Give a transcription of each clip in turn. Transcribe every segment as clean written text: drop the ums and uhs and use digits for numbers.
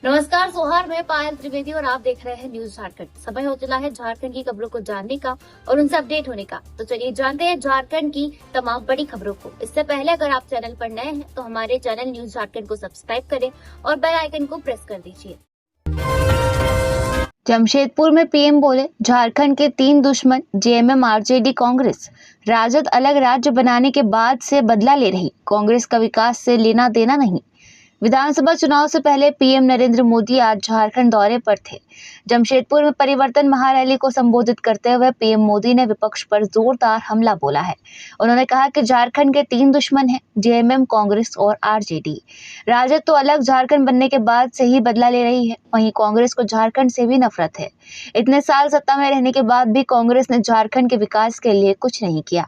नमस्कार सोहार, मैं पायल त्रिवेदी और आप देख रहे हैं न्यूज झारखंड। समय हो चला है झारखंड की खबरों को जानने का और उनसे अपडेट होने का। तो चलिए जानते हैं झारखंड की तमाम बड़ी खबरों को। इससे पहले अगर आप चैनल पर नए हैं तो हमारे चैनल न्यूज झारखंड को सब्सक्राइब करें और बेल आइकन को प्रेस कर दीजिए। जमशेदपुर में पीएम बोले, झारखंड के 3 दुश्मन जेएमएम, आरजेडी, कांग्रेस, राजद अलग राज्य बनाने के बाद से बदला ले रही। कांग्रेस का विकास से लेना देना नहीं। विधानसभा चुनाव से पहले पीएम नरेंद्र मोदी आज झारखंड दौरे पर थे। जमशेदपुर में परिवर्तन महारैली को संबोधित करते हुए पीएम मोदी ने विपक्ष पर जोरदार हमला बोला है। उन्होंने कहा कि झारखंड के 3 दुश्मन हैं, जेएमएम, कांग्रेस और आरजेडी। राजद तो अलग झारखंड बनने के बाद से ही बदला ले रही है, वहीं कांग्रेस को झारखंड से भी नफरत है। इतने साल सत्ता में रहने के बाद भी कांग्रेस ने झारखंड के विकास के लिए कुछ नहीं किया।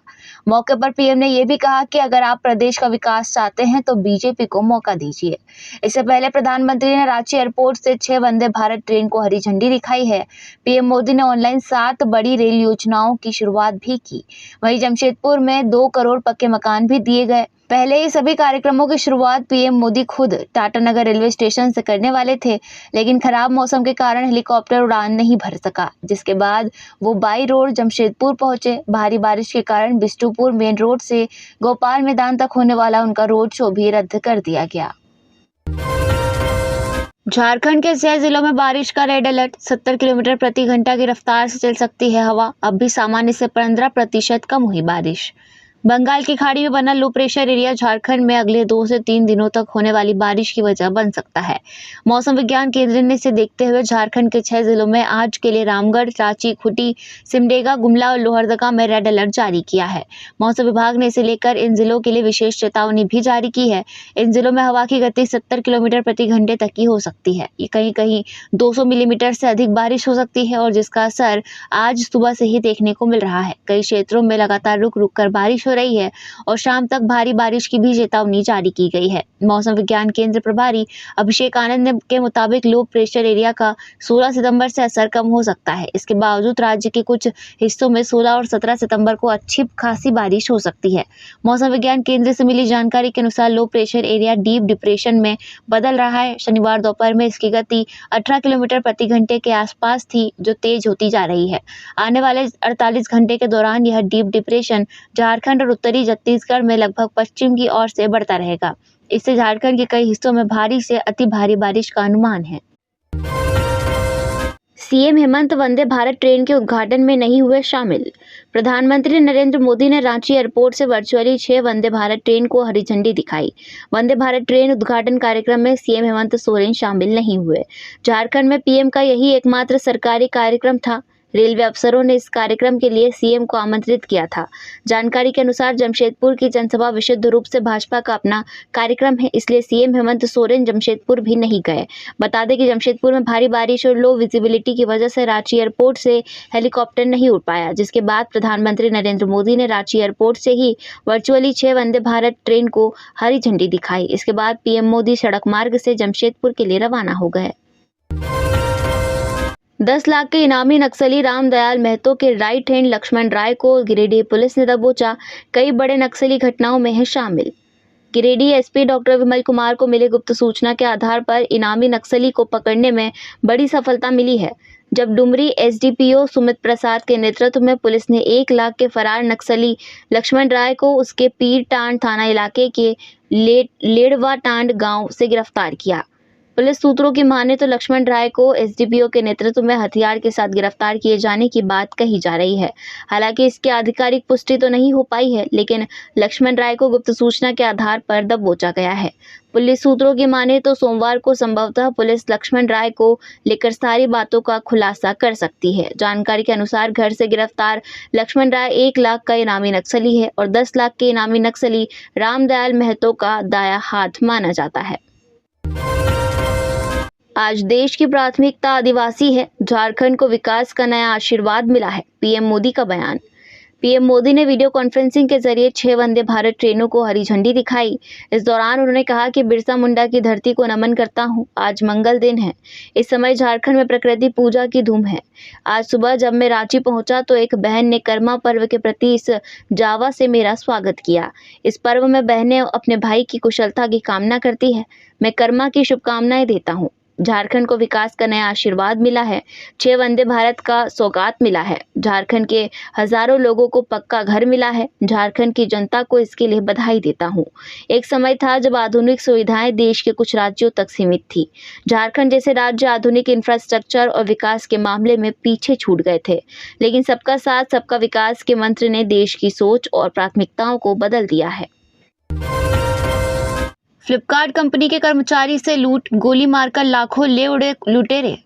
मौके पर पीएम ने यह भी कहा कि अगर आप प्रदेश का विकास चाहते हैं तो बीजेपी को मौका दीजिए। इससे पहले प्रधानमंत्री ने रांची एयरपोर्ट से 6 वंदे भारत ट्रेन को हरी झंडी दिखाई है। पीएम मोदी ने ऑनलाइन 7 बड़ी रेल योजनाओं की शुरुआत भी की। वहीं जमशेदपुर में 2 करोड़ पक्के मकान भी दिए गए। पहले ही सभी कार्यक्रमों की शुरुआत पीएम मोदी खुद टाटानगर रेलवे स्टेशन से करने वाले थे, लेकिन खराब मौसम के कारण हेलीकॉप्टर उड़ान नहीं भर सका, जिसके बाद वो बाई रोड जमशेदपुर पहुंचे। भारी बारिश के कारण बिष्टुपुर मेन रोड से गोपाल मैदान तक होने वाला उनका रोड शो भी रद्द कर दिया गया। झारखंड के 6 जिलों में बारिश का रेड अलर्ट। 70 किलोमीटर प्रति घंटा की रफ्तार से चल सकती है हवा। अब भी सामान्य से 15% कम हुई बारिश। बंगाल की खाड़ी में बना लो प्रेशर एरिया झारखंड में अगले 2 से 3 दिनों तक होने वाली बारिश की वजह बन सकता है। मौसम विज्ञान केंद्र ने इसे देखते हुए झारखंड के 6 जिलों में आज के लिए रामगढ़, रांची, खूंटी, सिमडेगा, गुमला और लोहरदगा में रेड अलर्ट जारी किया है। मौसम विभाग ने इसे लेकर इन जिलों के लिए विशेष चेतावनी भी जारी की है। इन जिलों में हवा की गति 70 किलोमीटर प्रति घंटे तक की हो सकती है। ये कहीं कहीं 200 मिलीमीटर से अधिक बारिश हो सकती है और जिसका असर आज सुबह से ही देखने को मिल रहा है। कई क्षेत्रों में लगातार रुक रुक कर बारिश हो रही है और शाम तक भारी बारिश की भी चेतावनी जारी की गई है। मौसम विज्ञान केंद्र प्रभारी अभिषेक आनंद के मुताबिक लो प्रेशर एरिया का 16 सितंबर से असर कम हो सकता है। इसके बावजूद राज्य के कुछ हिस्सों में 16 और 17 सितंबर को अच्छी खासी बारिश हो सकती है। मौसम विज्ञान केंद्र से मिली जानकारी के अनुसार low pressure area deep depression में बदल रहा है। शनिवार दोपहर में इसकी गति 18 किलोमीटर प्रति घंटे के आसपास थी, जो तेज होती जा रही है। आने वाले 48 घंटे के दौरान यह डीप डिप्रेशन झारखंड और उत्तरी छत्तीसगढ़ में लगभग पश्चिम की ओर से बढ़ता रहेगा। इससे झारखंड के कई हिस्सों में भारी से अति भारी बारिश का अनुमान है। सीएम हेमंत वंदे भारत ट्रेन के उद्घाटन में नहीं हुए शामिल। प्रधानमंत्री नरेंद्र मोदी ने रांची एयरपोर्ट से वर्चुअली 6 वंदे भारत ट्रेन को हरी झंडी दिखाई। वंदे भारत ट्रेन उद्घाटन कार्यक्रम में सीएम हेमंत सोरेन शामिल नहीं हुए। झारखंड में पीएम का यही एकमात्र सरकारी कार्यक्रम था। रेलवे अफसरों ने इस कार्यक्रम के लिए सीएम को आमंत्रित किया था। जानकारी के अनुसार जमशेदपुर की जनसभा विशुद्ध रूप से भाजपा का अपना कार्यक्रम है, इसलिए सीएम हेमंत सोरेन जमशेदपुर भी नहीं गए। बता दें कि जमशेदपुर में भारी बारिश और लो विजिबिलिटी की वजह से रांची एयरपोर्ट से हेलीकॉप्टर नहीं उड़ पाया, जिसके बाद प्रधानमंत्री नरेंद्र मोदी ने रांची एयरपोर्ट से ही वर्चुअली 6 वंदे भारत ट्रेन को हरी झंडी दिखाई। इसके बाद पीएम मोदी सड़क मार्ग से जमशेदपुर के लिए रवाना हो गए। 10 लाख के इनामी नक्सली रामदयाल महतो के राइट हैंड लक्ष्मण राय को गिरिडीह पुलिस ने दबोचा। कई बड़े नक्सली घटनाओं में है शामिल। गिरिडीह एसपी डॉक्टर विमल कुमार को मिली गुप्त सूचना के आधार पर इनामी नक्सली को पकड़ने में बड़ी सफलता मिली है। जब डुमरी एसडीपीओ सुमित प्रसाद के नेतृत्व में पुलिस ने 1 लाख के फरार नक्सली लक्ष्मण राय को उसके पीरटांड थाना इलाके के लेड़वाटांड गांव से गिरफ्तार किया। पुलिस सूत्रों की माने तो लक्ष्मण राय को एसडीपीओ के नेतृत्व में हथियार के साथ गिरफ्तार किए जाने की बात कही जा रही है। हालांकि इसकी आधिकारिक पुष्टि तो नहीं हो पाई है, लेकिन लक्ष्मण राय को गुप्त सूचना के आधार पर दबोचा गया है। पुलिस सूत्रों की माने तो सोमवार को संभवतः पुलिस लक्ष्मण राय को लेकर सारी बातों का खुलासा कर सकती है। जानकारी के अनुसार घर से गिरफ्तार लक्ष्मण राय 1 लाख का इनामी नक्सली है और 10 लाख के इनामी नक्सली रामदयाल महतो का दायां हाथ माना जाता है। आज देश की प्राथमिकता आदिवासी है। झारखंड को विकास का नया आशीर्वाद मिला है, पीएम मोदी का बयान। पीएम मोदी ने वीडियो कॉन्फ्रेंसिंग के जरिए 6 वंदे भारत ट्रेनों को हरी झंडी दिखाई। इस दौरान उन्होंने कहा कि बिरसा मुंडा की धरती को नमन करता हूं। आज मंगल दिन है। इस समय झारखंड में प्रकृति पूजा की धूम है। आज सुबह जब मैं रांची पहुंचा तो एक बहन ने कर्मा पर्व के प्रति इस जावा से मेरा स्वागत किया। इस पर्व में बहनें अपने भाई की कुशलता की कामना करती है। मैं कर्मा की शुभकामनाएं देता हूँ। झारखंड को विकास का नया आशीर्वाद मिला है। 6 वंदे भारत का सौगात मिला है। झारखंड के हजारों लोगों को पक्का घर मिला है। झारखंड की जनता को इसके लिए बधाई देता हूँ। एक समय था जब आधुनिक सुविधाएं देश के कुछ राज्यों तक सीमित थी। झारखंड जैसे राज्य आधुनिक इंफ्रास्ट्रक्चर और विकास के मामले में पीछे छूट गए थे, लेकिन सबका साथ सबका विकास के मंत्र ने देश की सोच और प्राथमिकताओं को बदल दिया है। फ्लिपकार्ट कंपनी के कर्मचारी से लूट, गोली मारकर लाखों ले उड़े लुटेरे।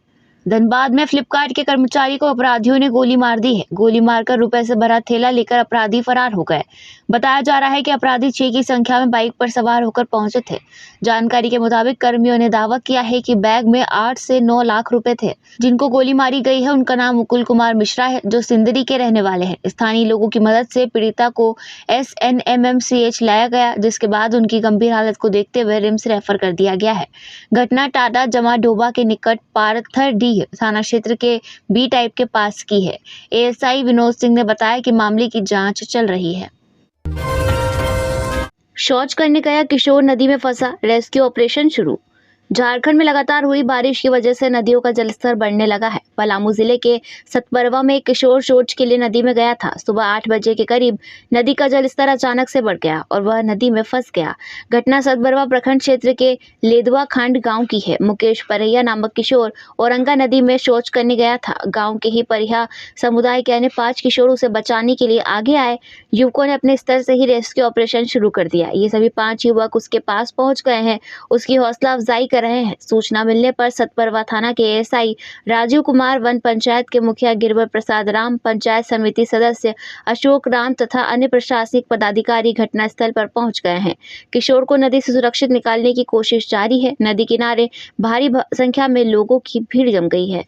धनबाद में फ्लिपकार्ट के कर्मचारी को अपराधियों ने गोली मार दी है। गोली मारकर रुपए से भरा थैला लेकर अपराधी फरार हो गए। बताया जा रहा है कि अपराधी 6 की संख्या में बाइक पर सवार होकर पहुंचे थे। जानकारी के मुताबिक कर्मियों ने दावा किया है कि बैग में 8 से 9 लाख रुपए थे। जिनको गोली मारी गई है उनका नाम मुकुल कुमार मिश्रा है, जो सिंदरी के रहने वाले हैं। स्थानीय लोगों की मदद से पीड़िता को SNMMCH लाया गया, जिसके बाद उनकी गंभीर हालत को देखते हुए रिम्स रेफर कर दिया गया है। घटना टाटा जमा डोबा के निकट पार्थरडीह थाना क्षेत्र के बी टाइप के पास की है। ASI विनोद सिंह ने बताया कि मामले की जांच चल रही है। शौच करने गया किशोर नदी में फंसा, रेस्क्यू ऑपरेशन शुरू। झारखंड में लगातार हुई बारिश की वजह से नदियों का जलस्तर बढ़ने लगा है। पलामू जिले के सतबरवा में एक किशोर शौच के लिए नदी में गया था। सुबह 8 बजे के करीब नदी का जलस्तर अचानक से बढ़ गया और वह नदी में फंस गया। घटना सतबरवा प्रखंड क्षेत्र के लेदवा खंड गांव की है। मुकेश परैया नामक किशोर औरंगा नदी में शौच करने गया था। गाँव के ही परिहा समुदाय के अन्य 5 किशोर उसे बचाने के लिए आगे आए। युवकों ने अपने स्तर से ही रेस्क्यू ऑपरेशन शुरू कर दिया। ये सभी 5 युवक उसके पास पहुंच गए हैं, उसकी हौसला अफजाई कर रहे हैं। सूचना मिलने पर सतबरवा थाना के ASI राजीव कुमार, वन पंचायत के मुखिया गिरवर प्रसाद राम, पंचायत समिति सदस्य अशोक राम तथा अन्य प्रशासनिक पदाधिकारी घटनास्थल पर पहुंच गए हैं। किशोर को नदी से सुरक्षित निकालने की कोशिश जारी है। नदी किनारे भारी संख्या में लोगों की भीड़ जम गई है।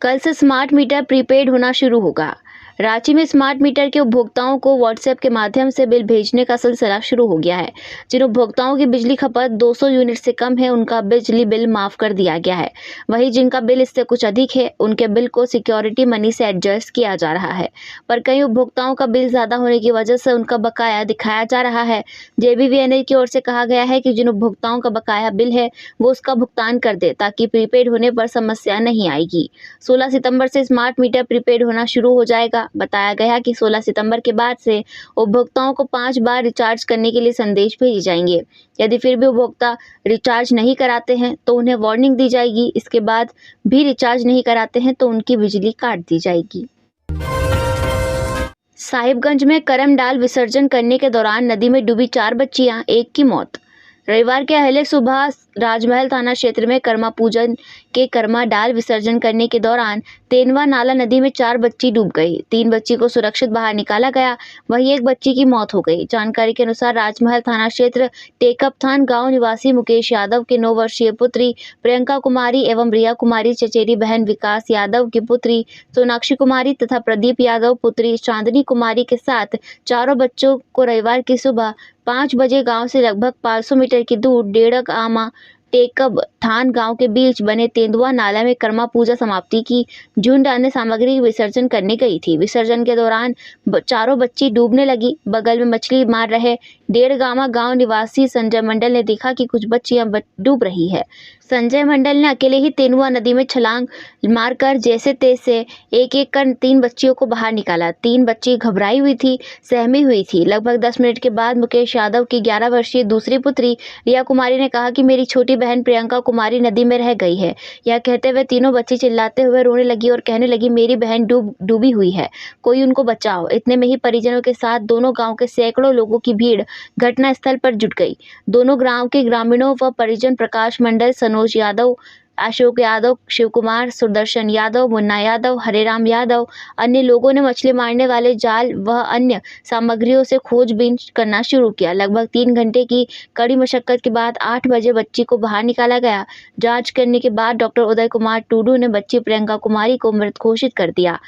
कल से स्मार्ट मीटर प्रीपेड होना शुरू होगा। रांची में स्मार्ट मीटर के उपभोक्ताओं को व्हाट्सएप के माध्यम से बिल भेजने का सिलसिला शुरू हो गया है। जिन उपभोक्ताओं की बिजली खपत 200 यूनिट से कम है, उनका बिजली बिल माफ कर दिया गया है। वहीं जिनका बिल इससे कुछ अधिक है, उनके बिल को सिक्योरिटी मनी से एडजस्ट किया जा रहा है। पर कई उपभोक्ताओं का बिल ज्यादा होने की वजह से उनका बकाया दिखाया जा रहा है। JBVNL की ओर से कहा गया है कि जिन उपभोक्ताओं का बकाया बिल है वो उसका भुगतान कर दे, ताकि प्रीपेड होने पर समस्या नहीं आएगी। 16 सितंबर से स्मार्ट मीटर प्रीपेड होना शुरू हो जाएगा। बताया गया कि 16 सितंबर के बाद से उपभोक्ताओं को 5 बार रिचार्ज करने के लिए संदेश भेजे जाएंगे। यदि फिर भी उपभोक्ता रिचार्ज नहीं कराते हैं तो उन्हें वार्निंग दी जाएगी। इसके बाद भी रिचार्ज नहीं कराते हैं तो उनकी बिजली काट दी जाएगी। साहिबगंज में करम डाल विसर्जन करने के दौरान नदी में डूबी 4 बच्चियां, 1 की मौत। रविवार के अहले सुबह राजमहल थाना क्षेत्र में कर्मा पूजन के कर्मा डाल विसर्जन करने के दौरान तेनवा नाला नदी में 4 बच्ची डूब गई। 3 बच्ची को सुरक्षित बाहर निकाला गया, वहीं 1 बच्ची की मौत हो गई। जानकारी के अनुसार राजमहल थाना क्षेत्र टेकपथान गांव निवासी मुकेश यादव के 9 वर्षीय पुत्री प्रियंका कुमारी एवं रिया कुमारी, चचेरी बहन विकास यादव की पुत्री सोनाक्षी कुमारी तथा प्रदीप यादव पुत्री चांदनी कुमारी के साथ चारों बच्चों को रविवार की सुबह 5 बजे गांव से लगभग 500 मीटर की दूर डेड़क आमा टेकब थान गांव के बीच बने तेंदुआ नाला में कर्मा पूजा समाप्ति की झुंड अन्य सामग्री विसर्जन करने गई थी। विसर्जन के दौरान चारों बच्ची डूबने लगी। बगल में मछली मार रहे डेढ़गामा गांव निवासी संजय मंडल ने देखा कि कुछ बच्चियां डूब रही है। संजय मंडल ने अकेले ही तेनुआ नदी में छलांग मारकर जैसे तैसे एक एक कर 3 बच्चियों को बाहर निकाला। 3 बच्ची घबराई हुई थी, सहमी हुई थी। लगभग 10 मिनट के बाद मुकेश यादव की 11 वर्षीय दूसरी पुत्री रिया कुमारी ने कहा कि मेरी छोटी बहन प्रियंका कुमारी नदी में रह गई है। यह कहते हुए तीनों बच्ची चिल्लाते हुए रोने लगी और कहने लगी, मेरी बहन डूबी हुई है, कोई उनको बचाओ। इतने में ही परिजनों के साथ दोनों गाँव के सैकड़ों लोगों की भीड़ घटनास्थल पर जुट गई। दोनों गाँव के ग्रामीणों व परिजन प्रकाश मंडल, सनोज यादव, अशोक यादव, शिव कुमार, सुदर्शन यादव, मुन्ना यादव, हरेराम यादव, अन्य लोगों ने मछली मारने वाले जाल व अन्य सामग्रियों से खोजबीन करना शुरू किया। लगभग 3 घंटे की कड़ी मशक्कत के बाद 8 बजे बच्ची को बाहर निकाला गया। जांच करने के बाद डॉक्टर उदय कुमार टूडू ने बच्ची प्रियंका कुमारी को मृत घोषित कर दिया।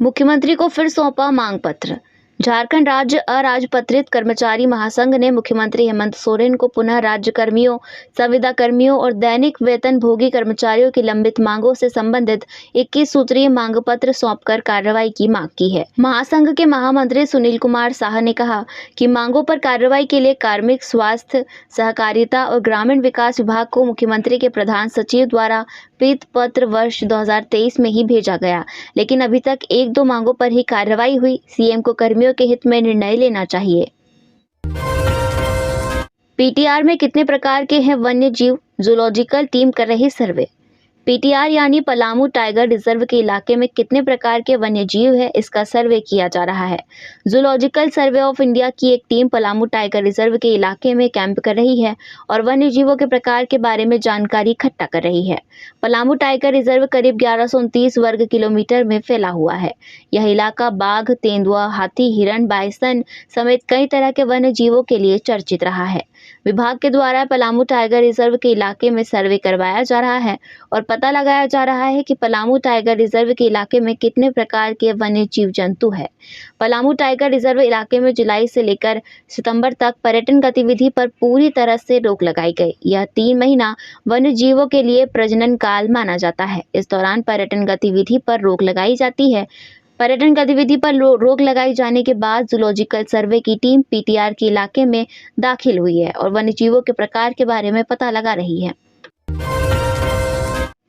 मुख्यमंत्री को फिर सौंपा मांग पत्र। झारखंड राज्य अराजपत्रित कर्मचारी महासंघ ने मुख्यमंत्री हेमंत सोरेन को पुनः राज्य कर्मियों, संविदा कर्मियों और दैनिक वेतनभोगी कर्मचारियों की लंबित मांगों से संबंधित 21 सूत्रीय मांग पत्र सौंपकर कार्रवाई की मांग की है। महासंघ के महामंत्री सुनील कुमार शाह ने कहा कि मांगों पर कार्रवाई के लिए कार्मिक, स्वास्थ्य, सहकारिता और ग्रामीण विकास विभाग को मुख्यमंत्री के प्रधान सचिव द्वारा प्रीत पत्र वर्ष 2023 में ही भेजा गया, लेकिन अभी तक 1-2 मांगों पर ही कार्रवाई हुई। सीएम को कर्मियों के हित में निर्णय लेना चाहिए। पीटीआर में कितने प्रकार के हैं वन्य जीव? जूलॉजिकल टीम कर रही सर्वे। पीटीआर यानी पलामू टाइगर रिजर्व के इलाके में कितने प्रकार के वन्य जीव है, इसका सर्वे किया जा रहा है। जूलॉजिकल सर्वे ऑफ इंडिया की एक टीम पलामू टाइगर रिजर्व के इलाके में कैंप कर रही है और वन्य जीवों के प्रकार के बारे में जानकारी इकट्ठा कर रही है। पलामू टाइगर रिजर्व करीब 1129 वर्ग किलोमीटर में फैला हुआ है। यह इलाका बाघ, तेंदुआ, हाथी, हिरण, बाइसन समेत कई तरह के वन्य जीवों के लिए चर्चित रहा है। विभाग के द्वारा पलामू टाइगर रिजर्व के इलाके में सर्वे करवाया जा रहा है और पता लगाया जा रहा है कि पलामू टाइगर रिजर्व के इलाके में कितने प्रकार के वन्य जीव जंतु है। पलामू टाइगर रिजर्व इलाके में जुलाई से लेकर सितंबर तक पर्यटन गतिविधि पर पूरी तरह से रोक लगाई गई। यह 3 महीना वन्य जीवों के लिए प्रजनन काल माना जाता है। इस दौरान पर्यटन गतिविधि पर रोक लगाई जाती है। पर्यटन गतिविधि पर रोक लगाई जाने के बाद जूलॉजिकल सर्वे की टीम पीटीआर के इलाके में दाखिल हुई है और वन्यजीवों के प्रकार के बारे में पता लगा रही है।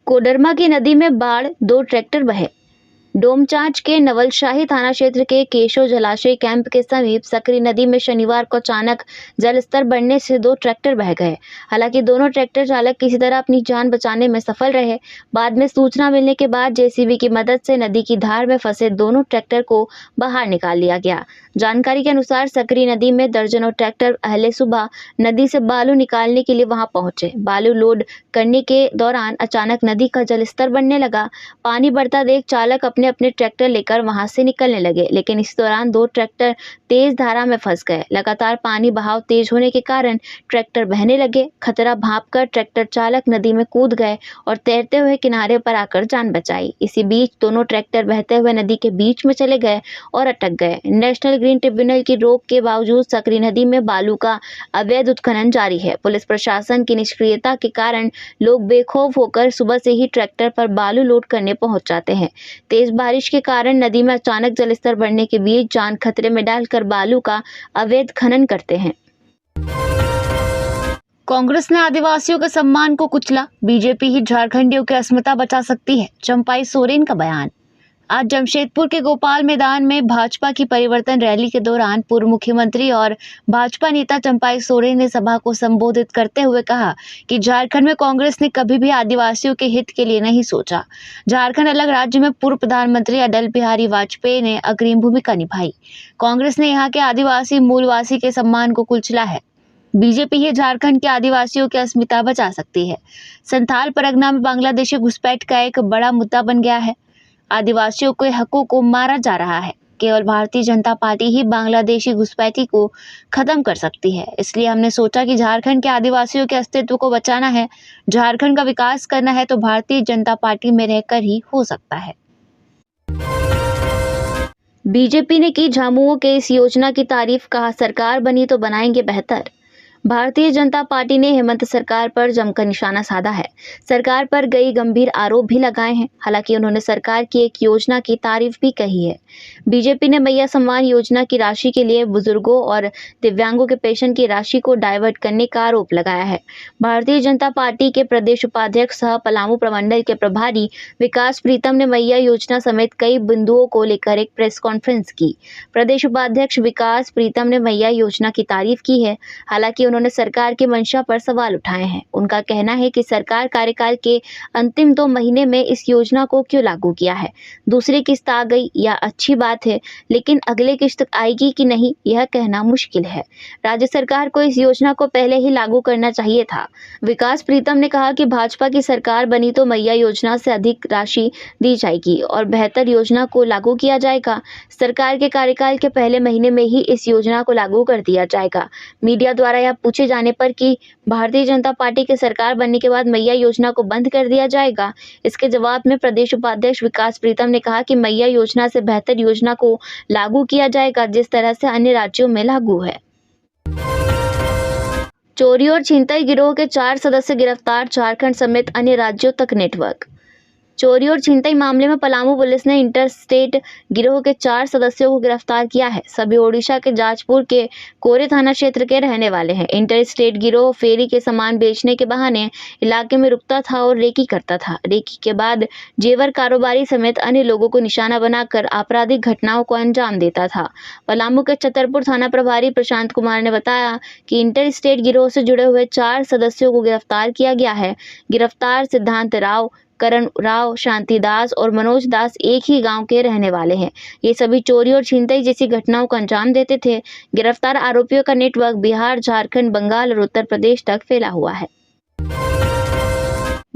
कोडरमा की नदी में बाढ़, 2 ट्रैक्टर बहे। डोमचांच के नवलशाही थाना क्षेत्र के केशव जलाशय कैंप के समीप सकरी नदी में शनिवार को अचानक जलस्तर बढ़ने से 2 ट्रैक्टर बह गए। हालांकि दोनों ट्रैक्टर चालक किसी तरह अपनी जान बचाने में सफल रहे। बाद में सूचना मिलने के बाद जेसीबी की मदद से नदी की धार में फंसे दोनों ट्रैक्टर को बाहर निकाल लिया गया। जानकारी के अनुसार सकरी नदी में दर्जनों ट्रैक्टर अहले सुबह नदी से बालू निकालने के लिए वहां पहुंचे। बालू लोड करने के दौरान अचानक नदी का जलस्तर बढ़ने लगा। पानी बढ़ता देख चालक अपने ट्रैक्टर लेकर वहां से निकलने लगे, लेकिन इस दौरान 2 ट्रैक्टर तेज धारा में फंस गए। लगातार पानी बहाव तेज होने के कारण ट्रैक्टर बहने लगे। खतरा भांपकर ट्रैक्टर चालक नदी में कूद गए और तैरते हुए किनारे पर आकर जान बचाई। इसी बीच दोनों ट्रैक्टर बहते हुए नदी के बीच में चले गए और अटक गए। नेशनल ग्रीन ट्रिब्यूनल की रोक के बावजूद सकरी नदी में बालू का अवैध उत्खनन जारी है। पुलिस प्रशासन की निष्क्रियता के कारण लोग बेखौफ होकर सुबह से ही ट्रैक्टर पर बालू लोड करने पहुंच जाते हैं। तेज बारिश के कारण नदी में अचानक जलस्तर बढ़ने के बीच जान खतरे में डालकर बालू का अवैध खनन करते हैं। कांग्रेस ने आदिवासियों के सम्मान को कुचला, बीजेपी ही झारखंडियों की अस्मिता बचा सकती है, चंपाई सोरेन का बयान। आज जमशेदपुर के गोपाल मैदान में भाजपा की परिवर्तन रैली के दौरान पूर्व मुख्यमंत्री और भाजपा नेता चंपाई सोरेन ने सभा को संबोधित करते हुए कहा कि झारखंड में कांग्रेस ने कभी भी आदिवासियों के हित के लिए नहीं सोचा। झारखंड अलग राज्य में पूर्व प्रधानमंत्री अटल बिहारी वाजपेयी ने अग्रिम भूमिका निभाई। कांग्रेस ने यहाँ के आदिवासी मूलवासी के सम्मान को कुचला है। बीजेपी ही झारखंड के आदिवासियों की अस्मिता बचा सकती है। संथाल परगना में बांग्लादेशी घुसपैठ का एक बड़ा मुद्दा बन गया है। आदिवासियों के हकों को मारा जा रहा है। केवल भारतीय जनता पार्टी ही बांग्लादेशी घुसपैठी को खत्म कर सकती है। इसलिए हमने सोचा कि झारखंड के आदिवासियों के अस्तित्व को बचाना है, झारखंड का विकास करना है तो भारतीय जनता पार्टी में रहकर ही हो सकता है। बीजेपी ने की झामुमो के इस योजना की तारीफ, कहा सरकार बनी तो बनाएंगे बेहतर। भारतीय जनता पार्टी ने हेमंत सरकार पर जमकर निशाना साधा है। सरकार पर कई गंभीर आरोप भी लगाए हैं। हालांकि उन्होंने सरकार की एक योजना की तारीफ भी कही है। बीजेपी ने मैया सम्मान योजना की राशि के लिए बुजुर्गों और दिव्यांगों के पेंशन की राशि को डाइवर्ट करने का आरोप लगाया है। भारतीय जनता पार्टी के प्रदेश उपाध्यक्ष सह पलामू प्रमंडल के प्रभारी विकास प्रीतम ने मैया योजना समेत कई बिंदुओं को लेकर एक प्रेस कॉन्फ्रेंस की। प्रदेश उपाध्यक्ष विकास प्रीतम ने मैया योजना की तारीफ की है। हालांकि उन्होंने सरकार की मंशा पर सवाल उठाए हैं। उनका कहना है कि सरकार कार्यकाल के अंतिम 2 महीने में इस योजना को क्यों लागू किया है। दूसरी किस्त आ गई या अच्छी बात है, लेकिन अगले किस्त आएगी कि नहीं यह कहना मुश्किल है। राज्य सरकार को इस योजना को पहले ही लागू करना चाहिए था। विकास प्रीतम ने कहा कि भाजपा की सरकार बनी तो मैया योजना से अधिक राशि दी जाएगी और बेहतर योजना को लागू किया जाएगा। सरकार के कार्यकाल के पहले महीने में ही इस योजना को लागू कर दिया जाएगा। मीडिया द्वारा यह पूछे जाने पर कि भारतीय जनता पार्टी के सरकार बनने के बाद मैया योजना को बंद कर दिया जाएगा। इसके जवाब में प्रदेश उपाध्यक्ष विकास प्रीतम ने कहा कि मैया योजना से बेहतर योजना को लागू किया जाएगा जिस तरह से अन्य राज्यों में लागू है। चोरी और छिनतई गिरोह के 4 सदस्य गिरफ्तार, झारखंड समेत अन्य राज्यों तक नेटवर्क। चोरी और छिनतई मामले में पलामू पुलिस ने इंटरस्टेट गिरोह के 4 सदस्यों को गिरफ्तार किया है। सभी ओडिशा के जाजपुर के कोरे थाना क्षेत्र के रहने वाले हैं। इंटरस्टेट गिरोह फेरी के सामान बेचने के बहाने इलाके में रुकता था और रेकी करता था। रेकी के बाद जेवर कारोबारी समेत अन्य लोगों को निशाना बनाकर आपराधिक घटनाओं को अंजाम देता था। पलामू के छतरपुर थाना प्रभारी प्रशांत कुमार ने बताया कि इंटरस्टेट गिरोह से जुड़े हुए 4 सदस्यों को गिरफ्तार किया गया है। गिरफ्तार सिद्धांत राव, करण राव, शांति दास और मनोज दास एक ही गांव के रहने वाले हैं। ये सभी चोरी और छिनतई जैसी घटनाओं को अंजाम देते थे। गिरफ्तार आरोपियों का नेटवर्क बिहार, झारखंड, बंगाल और उत्तर प्रदेश तक फैला हुआ है।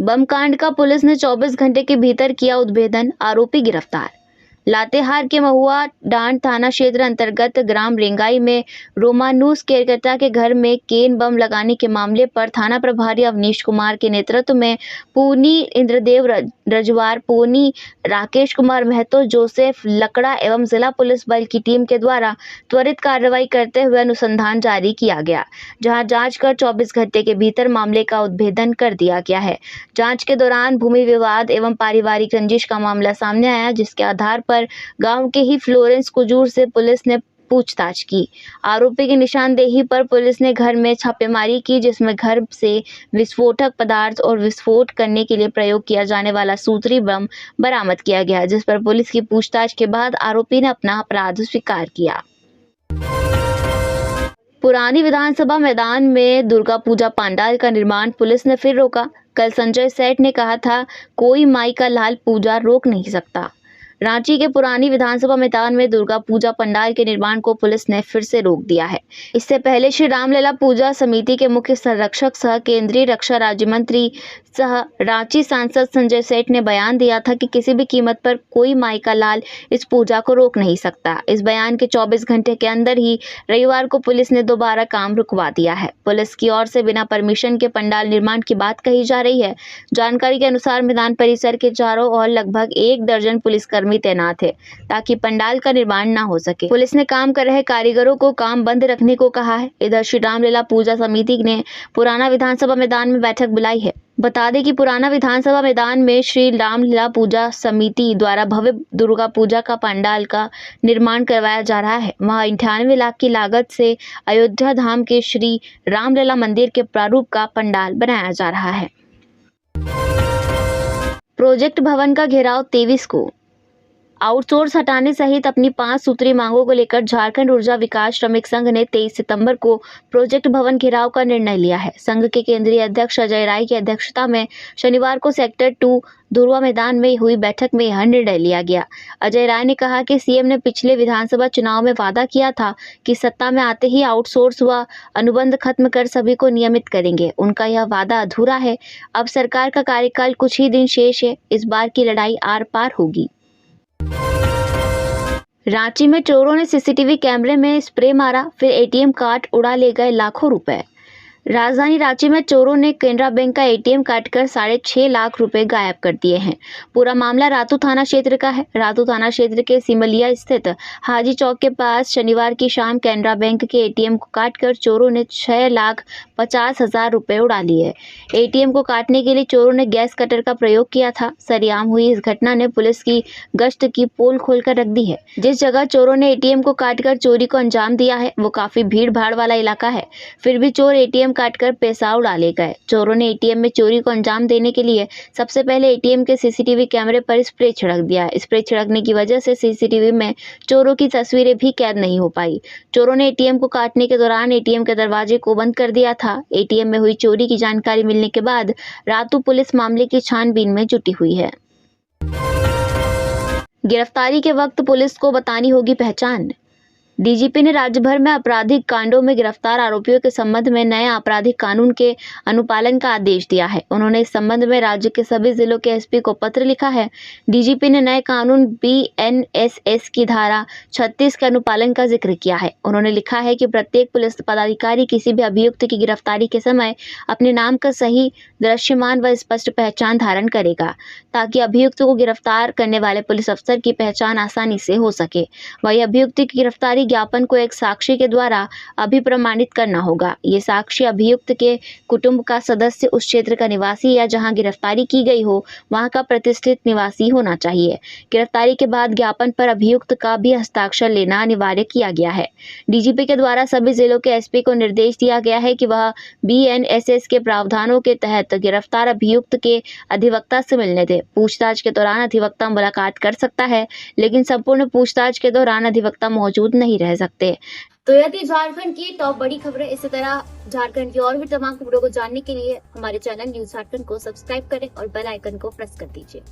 बम कांड का पुलिस ने 24 घंटे के भीतर किया उद्भेदन, आरोपी गिरफ्तार। लातेहार के महुआ डांड थाना क्षेत्र अंतर्गत ग्राम रेंगाई में रोमानुस केरकर्ता के घर में केन बम लगाने के मामले पर थाना प्रभारी अवनीश कुमार के नेतृत्व में पूनी इंद्रदेव रजवार, पूनी राकेश कुमार महतो, जोसेफ लकड़ा एवं जिला पुलिस बल की टीम के द्वारा त्वरित कार्रवाई करते हुए अनुसंधान जारी किया गया, जहां जांच कर 24 घंटे के भीतर मामले का उद्भेदन कर दिया गया है। जांच के दौरान भूमि विवाद एवं पारिवारिक रंजिश का मामला सामने आया, जिसके आधार पर गांव के ही फ्लोरेंस कुजूर से पुलिस ने पूछताछ की। आरोपी की निशानदेही पर पुलिस ने घर में छापेमारी की, जिसमें घर से विस्फोटक पदार्थ और विस्फोट करने के लिए प्रयोग किया जाने वाला सूत्री बम बरामद किया गया, जिस पर पुलिस की पूछताछ के बाद आरोपी ने अपना अपराध स्वीकार किया। पुरानी विधानसभा मैदान में दुर्गा पूजा पंडाल का निर्माण पुलिस ने फिर रोका। कल संजय सेठ ने कहा था, कोई माई का लाल पूजा रोक नहीं सकता। रांची के पुरानी विधानसभा मैदान में दुर्गा पूजा पंडाल के निर्माण को पुलिस ने फिर से रोक दिया है। इससे पहले श्री रामलला पूजा समिति के मुख्य संरक्षक सह केंद्रीय रक्षा राज्य मंत्री सह रांची सांसद संजय सेठ ने बयान दिया था कि किसी भी कीमत पर कोई माई का लाल इस पूजा को रोक नहीं सकता। इस बयान के 24 घंटे के अंदर ही रविवार को पुलिस ने दोबारा काम रुकवा दिया है। पुलिस की ओर से बिना परमिशन के पंडाल निर्माण की बात कही जा रही है। जानकारी के अनुसार मैदान परिसर के चारों ओर लगभग 1 दर्जन पुलिसकर्मी तैनात है, ताकि पंडाल का निर्माण न हो सके। पुलिस ने काम कर रहे कारीगरों को काम बंद रखने को कहा है। इधर श्री रामलला पूजा समिति ने पुराना विधानसभा मैदान में बैठक बुलाई है। बता दें कि पुराना विधानसभा मैदान में श्री रामलला पूजा समिति द्वारा भव्य दुर्गा पूजा का पंडाल का निर्माण करवाया जा रहा है। वहां 98 लाख की लागत से अयोध्या धाम के श्री रामलला मंदिर के प्रारूप का पंडाल बनाया जा रहा है। प्रोजेक्ट भवन का घेराव 23 को। आउटसोर्स हटाने सहित अपनी 5 सूत्री मांगों को लेकर झारखंड ऊर्जा विकास श्रमिक संघ ने 23 सितंबर को प्रोजेक्ट भवन घेराव का निर्णय लिया है। संघ के केंद्रीय अध्यक्ष अजय राय की अध्यक्षता में शनिवार को सेक्टर 2 धुरवा मैदान में हुई बैठक में यह निर्णय लिया गया। अजय राय ने कहा कि सीएम ने पिछले विधानसभा चुनाव में वादा किया था कि सत्ता में आते ही आउटसोर्स व अनुबंध खत्म कर सभी को नियमित करेंगे। उनका यह वादा अधूरा है। अब सरकार का कार्यकाल कुछ ही दिन शेष है। इस बार की लड़ाई आर पार होगी। रांची में चोरों ने सीसीटीवी कैमरे में स्प्रे मारा, फिर एटीएम कार्ड उड़ा ले गए लाखों रुपए। राजधानी रांची में चोरों ने केनरा बैंक का एटीएम काटकर 6.5 लाख रुपए गायब कर दिए हैं। पूरा मामला रातू थाना क्षेत्र का है। रातू थाना क्षेत्र के सिमलिया स्थित हाजी चौक के पास शनिवार की शाम केनरा बैंक के एटीएम को काटकर चोरों ने 6,50,000 रुपए उड़ा लिए। एटीएम को काटने के लिए चोरों ने गैस कटर का प्रयोग किया था। सरेआम हुई इस घटना ने पुलिस की गश्त की पोल खोलकर रख दी है। जिस जगह चोरों ने एटीएम को काटकर चोरी को अंजाम दिया है वो काफी भीड़ भाड़ वाला इलाका है। फिर भी चोर एटीएम काटकर पैसा उड़ा ले गए। चोरों ने एटीएम में चोरी को अंजाम देने के लिए सबसे पहले एटीएम के सीसीटीवी कैमरे पर स्प्रे छिड़क दिया। स्प्रे छिड़कने की वजह से सीसीटीवी में चोरों की तस्वीरें भी कैद नहीं हो पाई। चोरों ने एटीएम को काटने के दौरान एटीएम के दरवाजे को बंद कर दिया था। एटीएम में हुई चोरी की जानकारी मिलने के बाद रातू पुलिस मामले की छानबीन में जुटी हुई है। गिरफ्तारी के वक्त पुलिस को बतानी होगी पहचान। डीजीपी ने राज्य भर में आपराधिक कांडों में गिरफ्तार आरोपियों के संबंध में नए आपराधिक कानून के अनुपालन का आदेश दिया है। उन्होंने इस संबंध में राज्य के सभी जिलों के एसपी को पत्र लिखा है। डीजीपी ने नए कानून बीएनएसएस की धारा 36 के अनुपालन का जिक्र किया है। उन्होंने लिखा है कि प्रत्येक पुलिस पदाधिकारी किसी भी अभियुक्त की गिरफ्तारी के समय अपने नाम का सही, दृश्यमान व स्पष्ट पहचान धारण करेगा, ताकि अभियुक्त को गिरफ्तार करने वाले पुलिस अफसर की पहचान आसानी से हो सके। वही अभियुक्त की गिरफ्तारी ज्ञापन को एक साक्षी के द्वारा अभिप्रमाणित करना होगा। ये साक्षी अभियुक्त के कुटुंब का सदस्य, उस क्षेत्र का निवासी या जहां गिरफ्तारी की गई हो वहां का प्रतिष्ठित निवासी होना चाहिए। गिरफ्तारी के बाद ज्ञापन पर अभियुक्त का भी हस्ताक्षर लेना अनिवार्य किया गया है। डीजीपी के द्वारा सभी जिलों के एसपी को निर्देश दिया गया है कि वह बीएनएसएस के प्रावधानों के तहत गिरफ्तार अभियुक्त के अधिवक्ता से मिलने दे। पूछताछ के दौरान अधिवक्ता मुलाकात कर सकता है, लेकिन संपूर्ण पूछताछ के दौरान अधिवक्ता मौजूद नहीं रह सकते। तो यदि झारखंड की टॉप बड़ी खबरें, इसी तरह झारखंड की और भी तमाम खबरों को जानने के लिए हमारे चैनल न्यूज झारखंड को सब्सक्राइब करें और बेल आइकन को प्रेस कर दीजिए।